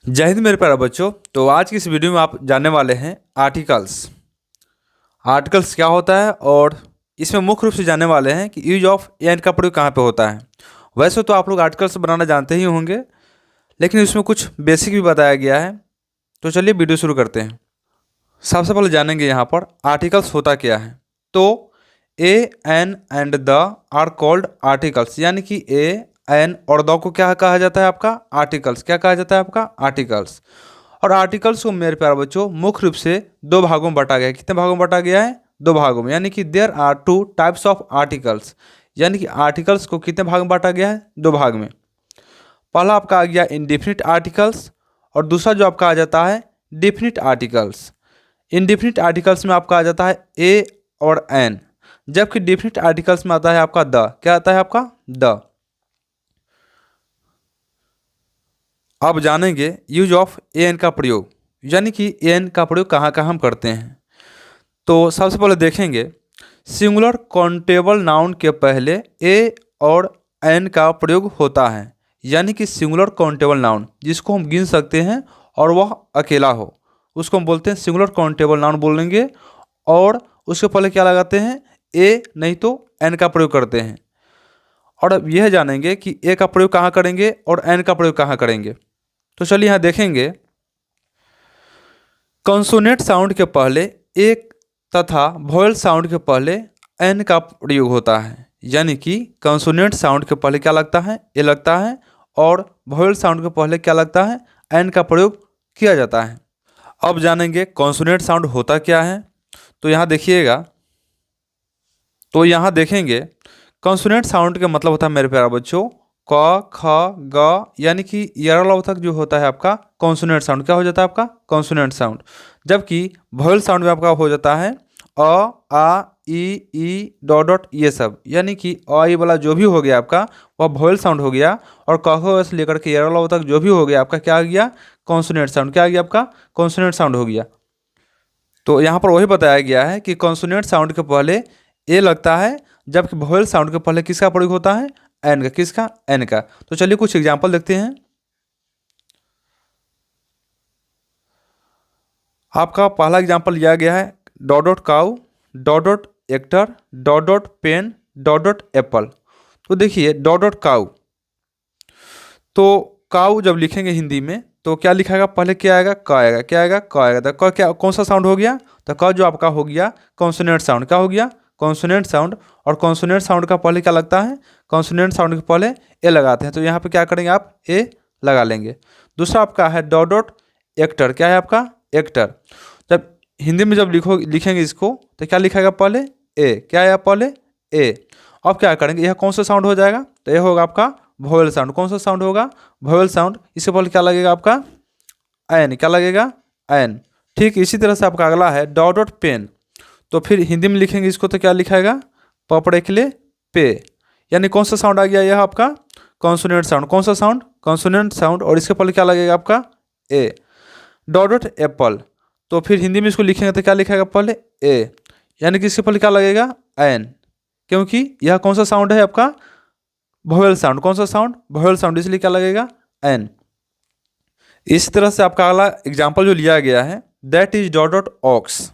जय हिंद मेरे प्यारे बच्चों। तो आज की इस वीडियो में आप जानने वाले हैं आर्टिकल्स। आर्टिकल्स क्या होता है और इसमें मुख्य रूप से जानने वाले हैं कि यूज ऑफ एंड का प्रयोग कहाँ पे होता है। वैसे तो आप लोग आर्टिकल्स बनाना जानते ही होंगे, लेकिन इसमें कुछ बेसिक भी बताया गया है। तो चलिए वीडियो शुरू करते हैं। सबसे पहले जानेंगे यहाँ पर आर्टिकल्स होता क्या है। तो a an and the are called articles, यानी कि ए एन और द को क्या कहा जाता है आपका आर्टिकल्स। क्या कहा जाता है आपका आर्टिकल्स। और आर्टिकल्स को मेरे प्यारे बच्चों मुख्य रूप से दो भागों में बांटा गया है। कितने भागों में बांटा गया है? दो भागों में, यानी कि there are two types of articles. यानी कि आर्टिकल्स को कितने भाग में बांटा गया है? दो भाग में। पहला आपका आ गया इंडेफिनिट आर्टिकल्स और दूसरा जो आपका आ जाता है डेफिनिट आर्टिकल्स। इंडेफिनिट आर्टिकल्स में आपका आ जाता है ए और एन, जबकि डेफिनिट आर्टिकल्स में आता है आपका द। क्या आता है आपका? द। अब जानेंगे यूज ऑफ ए एन का प्रयोग, यानी कि ए एन का प्रयोग कहाँ कहाँ हम करते हैं। तो सबसे पहले देखेंगे सिंगुलर काउंटेबल नाउन के पहले ए और एन का प्रयोग होता है। यानी कि सिंगुलर काउंटेबल नाउन जिसको हम गिन सकते हैं और वह अकेला हो, उसको हम बोलते हैं सिंगुलर काउंटेबल नाउन बोलेंगे। और उसके पहले क्या लगाते हैं? ए नहीं तो एन का प्रयोग करते हैं। और अब यह जानेंगे कि ए का प्रयोग कहाँ करेंगे और एन का प्रयोग कहाँ करेंगे। तो चलिए यहाँ देखेंगे कॉन्सोनेंट साउंड के पहले एक तथा वॉयल साउंड के पहले एन का प्रयोग होता है। यानी कि कॉन्सोनेंट साउंड के पहले क्या लगता है? ए लगता है, और वॉयल साउंड के पहले क्या लगता है? एन का प्रयोग किया जाता है। अब जानेंगे कॉन्सोनेंट साउंड होता क्या है। तो यहाँ देखिएगा, तो यहाँ देखेंगे कॉन्सोनेंट साउंड का मतलब होता है मेरे प्यारे बच्चों क ख ग, यानी कि यारों तक जो होता है आपका कॉन्सोनेंट साउंड क्या हो जाता है आपका कॉन्सोनेंट साउंड। जबकि वॉयल साउंड में आपका हो जाता है अ आ ई डॉट डॉट ये सब, यानी कि अ ई वाला जो भी हो गया आपका वह वॉयल साउंड हो गया। और क से लेकर के यारों तक जो भी हो गया आपका क्या आ गया? Consonant sound. क्या आ गया आपका? कॉन्सोनेंट साउंड हो गया। तो यहाँ पर वही बताया गया है कि कॉन्सोनेंट साउंड के पहले ए लगता है, जबकि वॉयल साउंड के पहले किसका प्रयोग होता है? एन का। किसका? एन का। तो चलिए कुछ एग्जांपल देखते हैं। आपका पहला एग्जांपल लिया गया है dot dot cow, dot dot actor, dot dot pen, dot dot apple. तो देखिए डॉट डॉट काउ, तो काउ जब लिखेंगे हिंदी में तो क्या लिखाएगा? पहले क्या आएगा? क आएगा। क्या आएगा? क आएगा। तो क क्या कौन सा साउंड हो गया? तो क जो आपका हो गया कॉन्सोनेंट साउंड। क्या हो गया? Consonant sound. और कॉन्सोनेंट साउंड का पहले क्या लगता है? कॉन्सोनेंट साउंड के पहले ए लगाते हैं। तो यहाँ पे क्या करेंगे आप? ए लगा लेंगे। दूसरा आपका है डॉट डॉट एक्टर। क्या है आपका? एक्टर। जब हिंदी में जब लिखेंगे इसको तो क्या लिखाएगा? पहले ए। क्या है? पहले ए। अब क्या करेंगे? यह कौन सा साउंड हो जाएगा? तो यह होगा आपका वॉवेल साउंड। कौन सा साउंड होगा? Vowel sound. इससे पहले क्या लगेगा आपका? एन। क्या लगेगा? एन। ठीक इसी तरह से आपका अगला है डॉट डॉट पेन। तो फिर हिंदी में लिखेंगे इसको तो क्या लिखाएगा? पपड़े के लिए पे। यानी कौन सा साउंड आ गया? यह आपका कॉन्सोनेंट साउंड। कौन सा साउंड? Consonant sound. और इसके पहले क्या लगेगा आपका? ए। Dot dot apple. तो फिर हिंदी में इसको लिखेंगे तो क्या लिखेगा? पहले ए। यानी कि इसके पहले क्या लगेगा? एन, क्योंकि यह कौन सा साउंड है आपका? Vowel sound. कौन सा साउंड? Vowel sound. इसलिए क्या लगेगा? एन। इस तरह से आपका अगला एग्जाम्पल जो लिया गया है that is dot dot ox.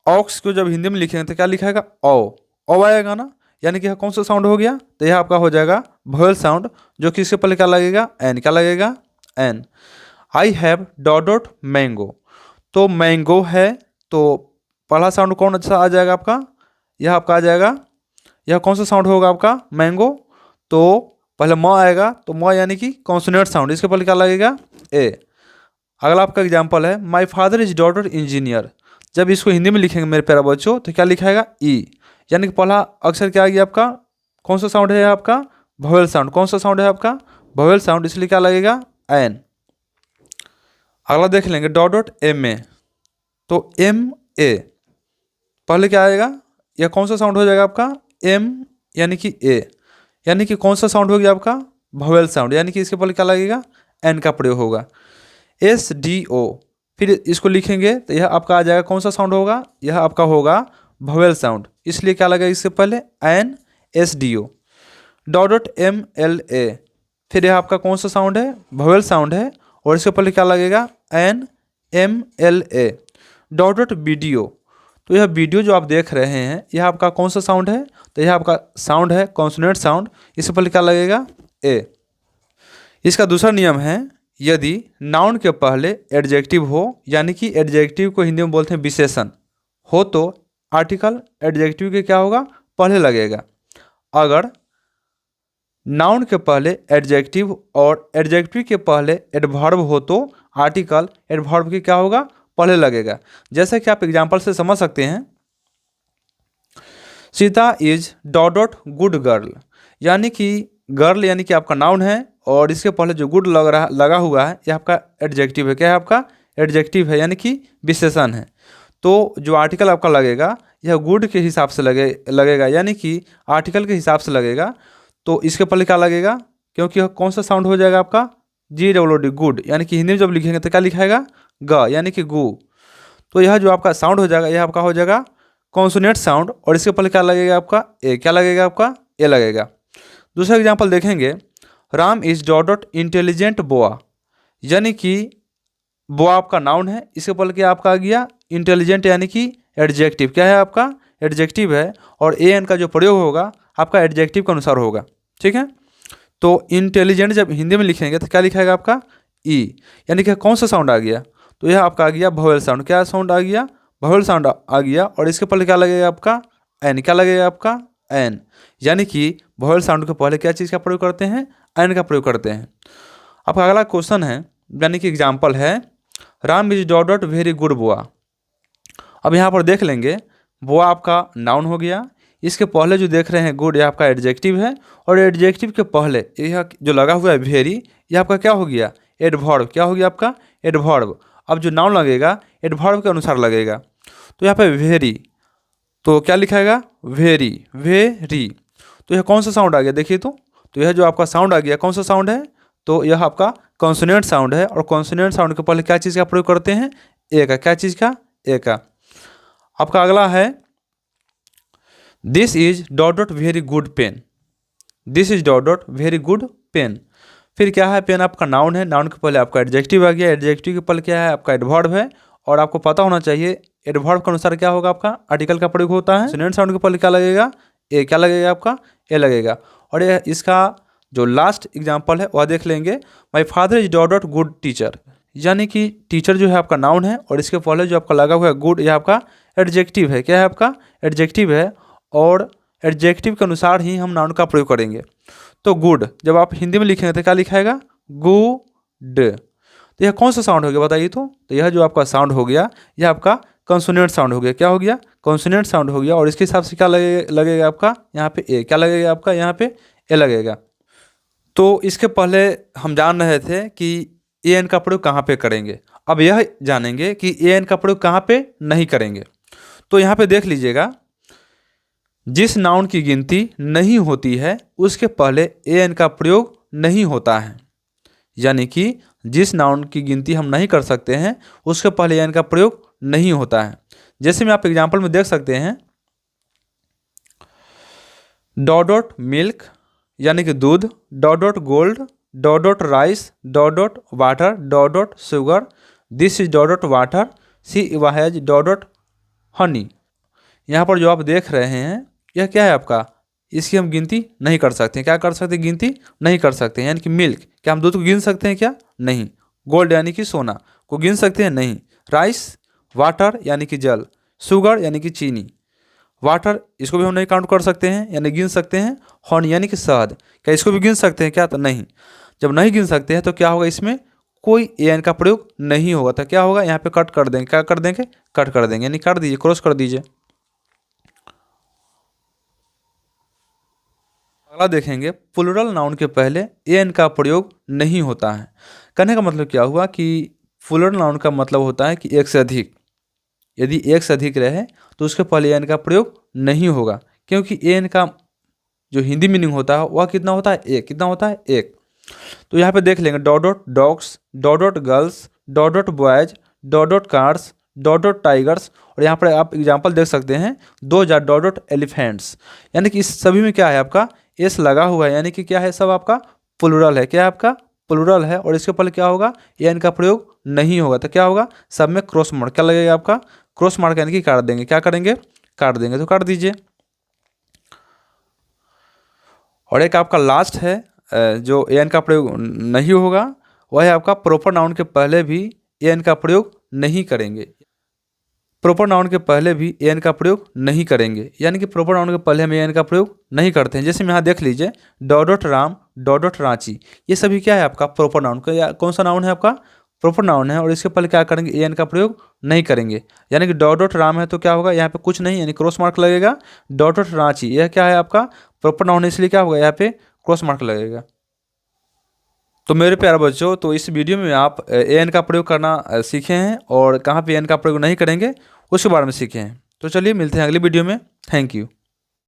Ox को जब हिंदी में लिखेंगे तो क्या लिखाएगा? ओ। ओ आएगा ना। यानी कि यह कौन सा साउंड हो गया? तो यह आपका हो जाएगा वॉवेल साउंड, जो कि इसके पहले क्या लगेगा? एन। क्या लगेगा? An. I have dot dot mango. तो मैंगो है, तो पहला साउंड कौन सा आ जाएगा आपका? यह आपका आ जाएगा, यह कौन सा साउंड होगा आपका? मैंगो। तो पहले म आएगा, तो म यानी कि कॉन्सोनेंट साउंड। इसके पहले क्या लगेगा? ए। अगला आपका एग्जांपल है my father is daughter engineer. जब इसको हिंदी में लिखेंगे मेरे प्यारे बच्चों तो क्या लिखाएगा? ई। यानी कि पहला अक्षर क्या आ गया आपका? कौन सा साउंड है आपका? Vowel sound. कौन सा साउंड है आपका? Vowel sound. इसलिए क्या लगेगा? एन। अगला देख लेंगे डॉट डॉट एम ए। तो एम ए पहले क्या आएगा? यह कौन सा साउंड हो जाएगा आपका? एम यानी कि ए। यानी कि कौन सा साउंड हो गया आपका? Vowel sound. यानी कि इसके पहले क्या लगेगा? एन का प्रयोग होगा। S D O. फिर इसको लिखेंगे तो यह आपका आ जाएगा कौन सा साउंड होगा? यह आपका होगा वॉवेल साउंड। इसलिए क्या लगेगा इससे पहले? N S D O. Dot dot M L A. फिर यह आपका कौन सा साउंड है? वॉवेल साउंड है। और इसके पहले क्या लगेगा, NMLA। डॉट डॉट वीडियो, तो यह वीडियो जो आप देख रहे हैं यह आपका कौन सा साउंड है, तो यह आपका साउंड है कॉन्सोनेंट साउंड, इससे पहले क्या लगेगा, ए। इसका दूसरा नियम है, यदि नाउन के पहले एडजेक्टिव हो, यानी कि एडजेक्टिव को हिंदी में बोलते हैं विशेषण हो, तो आर्टिकल एडजेक्टिव के क्या होगा, पहले लगेगा। अगर नाउन के पहले एडजेक्टिव और एडजेक्टिव के पहले एडवर्ब हो तो आर्टिकल एडवर्ब के क्या होगा, पहले लगेगा। जैसे कि आप एग्जांपल से समझ सकते हैं, Sita is dot dot good girl, यानी कि गर्ल यानी कि आपका नाउन है और इसके पहले जो गुड लगा हुआ है यह आपका एडजेक्टिव है। क्या है, आपका एडजेक्टिव है, यानी कि विशेषण है। तो जो आर्टिकल आपका लगेगा यह गुड के हिसाब से लगेगा, यानी कि आर्टिकल के हिसाब से लगेगा। तो इसके पहले क्या लगेगा, क्योंकि यह कौन सा साउंड हो जाएगा आपका, GWD गुड, यानी कि हिंदी में जब लिखेंगे तो क्या लिखाएगा, ग, यानी कि गु। तो यह जो आपका साउंड हो जाएगा यह आपका हो जाएगा कॉन्सोनेंट साउंड, और इसके पहले क्या लगेगा आपका, ए। क्या लगेगा आपका, ए लगेगा। दूसरा एग्जांपल देखेंगे, Ram is dot dot intelligent boy, यानी कि बोआ आपका नाउन है, इसके पहले क्या आपका आ गया, इंटेलिजेंट, यानी कि एडजेक्टिव। क्या है आपका, एडजेक्टिव है, और एन का जो प्रयोग होगा आपका एडजेक्टिव के अनुसार होगा। ठीक है, तो इंटेलिजेंट जब हिंदी में लिखेंगे तो क्या लिखाएगा आपका, ई, यानी कि कौन सा साउंड आ गया, तो यह आपका आ गया वोवेल साउंड। क्या साउंड आ गया, वोवेल साउंड आ गया, और इसके पहले क्या लगेगा आपका, एन। क्या लगेगा आपका, एन, यानी कि वोवेल साउंड के पहले क्या चीज़ का प्रयोग करते हैं, एन का प्रयोग करते हैं। आपका अगला क्वेश्चन है, यानी कि एग्जाम्पल है, Ram is dot dot very good boy. अब यहाँ पर देख लेंगे, बोआ आपका नाउन हो गया, इसके पहले जो देख रहे हैं गुड, यह आपका एडजेक्टिव है, और एडजेक्टिव के पहले यह जो लगा हुआ है वेरी, यह आपका क्या हो गया, एडवर्ब। क्या हो गया आपका, एडवर्ब। अब जो नाउन लगेगा एडवर्ब के अनुसार लगेगा, तो यहाँ पे वेरी, तो क्या लिखाएगा, वेरी, वेरी। तो यह कौन सा साउंड आ गया, देखिए तो यह जो आपका साउंड आ गया कौन सा साउंड है, तो यह आपका कॉन्सोनेंट साउंड है, और कॉन्सोनेंट साउंड के पहले क्या चीज़ का प्रयोग करते हैं, ए का। क्या चीज़ का, ए का। आपका अगला है, this is dot dot very good pen, this is dot dot very good pen. फिर क्या है, पेन आपका नाउन है, नाउन के पहले आपका एडजेक्टिव आ गया, एडजेक्टिव के पहले क्या है आपका एडवर्ब है, और आपको पता होना चाहिए एडवर्ब के अनुसार क्या होगा आपका आर्टिकल का प्रयोग होता है। कॉन्सोनेंट साउंड के पहले क्या लगेगा, ए। क्या लगेगा आपका, ए लगेगा। और ये इसका जो लास्ट एग्जाम्पल है वह देख लेंगे, my father is dot dot good teacher, यानी कि टीचर जो है आपका नाउन है, और इसके पहले जो आपका लगा हुआ है गुड, यह आपका एडजेक्टिव है। क्या है आपका, एडजेक्टिव है, और एडजेक्टिव के अनुसार ही हम नाउन का प्रयोग करेंगे। तो गुड जब आप हिंदी में लिखेंगे तो क्या लिखाएगा, गुड। तो यह कौन सा साउंड हो गया बताइए, तो यह जो आपका साउंड हो गया यह आपका कॉन्सोनेंट साउंड हो गया। क्या हो गया, कॉन्सोनेंट साउंड हो गया, और इसके हिसाब से क्या लगेगा आपका यहाँ पे ए। क्या लगेगा आपका यहाँ पे, ए लगेगा। तो इसके पहले हम जान रहे थे कि ए एन का प्रयोग कहाँ पे करेंगे, अब यह जानेंगे कि ए एन का प्रयोग कहाँ पे नहीं करेंगे। तो यहाँ पे देख लीजिएगा, जिस नाउन की गिनती नहीं होती है उसके पहले ए एन का प्रयोग नहीं होता है, यानी कि जिस नाउन की गिनती हम नहीं कर सकते हैं उसके पहले ए एन का प्रयोग नहीं होता है। जैसे में आप एग्जाम्पल में देख सकते हैं, डॉट डॉट मिल्क, यानी कि दूध, dot dot gold, dot dot rice, dot dot water, dot dot sugar, this is dot dot water, she has dot dot honey. यहाँ पर जो आप देख रहे हैं यह क्या है आपका, इसकी हम गिनती नहीं कर सकते। क्या कर सकते, गिनती नहीं कर सकते। यानी कि मिल्क, क्या हम दूध को गिन सकते हैं क्या, नहीं। गोल्ड यानी कि सोना को गिन सकते हैं, नहीं। राइस, वाटर यानी कि जल, शुगर यानी कि चीनी, वाटर इसको भी हम नहीं काउंट कर सकते हैं यानी गिन सकते हैं। हनी यानी कि शहद, क्या इसको भी गिन सकते हैं क्या, तो नहीं। जब नहीं गिन सकते हैं तो क्या होगा, इसमें कोई ए एन का प्रयोग नहीं होगा। तो क्या होगा, यहाँ पे कट कर देंगे। क्या कर देंगे, कट कर देंगे, यानी काट दीजिए, क्रॉस कर दीजिए। अगला देखेंगे, प्लूरल नाउन के पहले ए एन का प्रयोग नहीं होता है। कहने का मतलब क्या हुआ कि प्लूरल नाउन का मतलब होता है कि एक से अधिक, यदि एक से अधिक रहे तो उसके पहले ए एन का प्रयोग नहीं होगा, क्योंकि ए एन का जो हिंदी मीनिंग होता है वह कितना होता है, एक। कितना होता है, एक। तो यहाँ पे देख लेंगे, dot dot dogs, dot dot girls, dot dot boys, dot dot cars, dot dot tigers, और यहाँ पर आप एग्जाम्पल देख सकते हैं, 2000 डॉट डॉट एलिफेंट्स। यानी कि इस सभी में क्या है आपका एस लगा हुआ है, यानी कि क्या है, सब आपका प्लूरल है। क्या है आपका प्लूरल है और इसके पहले क्या होगा, एन का प्रयोग नहीं होगा, तो क्या होगा, सब में क्रॉस मार्क क्या लगेगा आपका, क्रॉस मार्क यानी कि काट देंगे, क्या करेंगे, काट देंगे, तो काट दीजिए। और एक आपका लास्ट है जो एन का प्रयोग नहीं होगा, वह है आपका प्रॉपर नाउन के पहले भी एन का प्रयोग नहीं करेंगे, प्रॉपर नाउन के पहले भी एन का प्रयोग नहीं करेंगे, यानी कि प्रॉपर नाउन के पहले हम एन का प्रयोग नहीं करते हैं। जैसे यहाँ देख लीजिए, डॉट राम, डॉट रांची, ये सभी क्या है आपका प्रॉपर नाउन का, या कौन सा नाउन है आपका, प्रॉपर नाउन है, और इसके पहले क्या करेंगे, एन का प्रयोग नहीं करेंगे। यानी कि डॉट राम है तो क्या होगा, यहाँ पे कुछ नहीं यानी क्रॉस मार्क लगेगा। डॉट रांची यह क्या है आपका प्रॉपर नाउन है, इसलिए क्या होगा, यहाँ पे क्रॉस मार्क लगेगा। तो मेरे प्यारे बच्चों, तो इस वीडियो में आप एन का प्रयोग करना सीखे हैं, और कहाँ पे एन का प्रयोग नहीं करेंगे उसके बारे में सीखे हैं। तो चलिए मिलते हैं अगली वीडियो में। Thank you.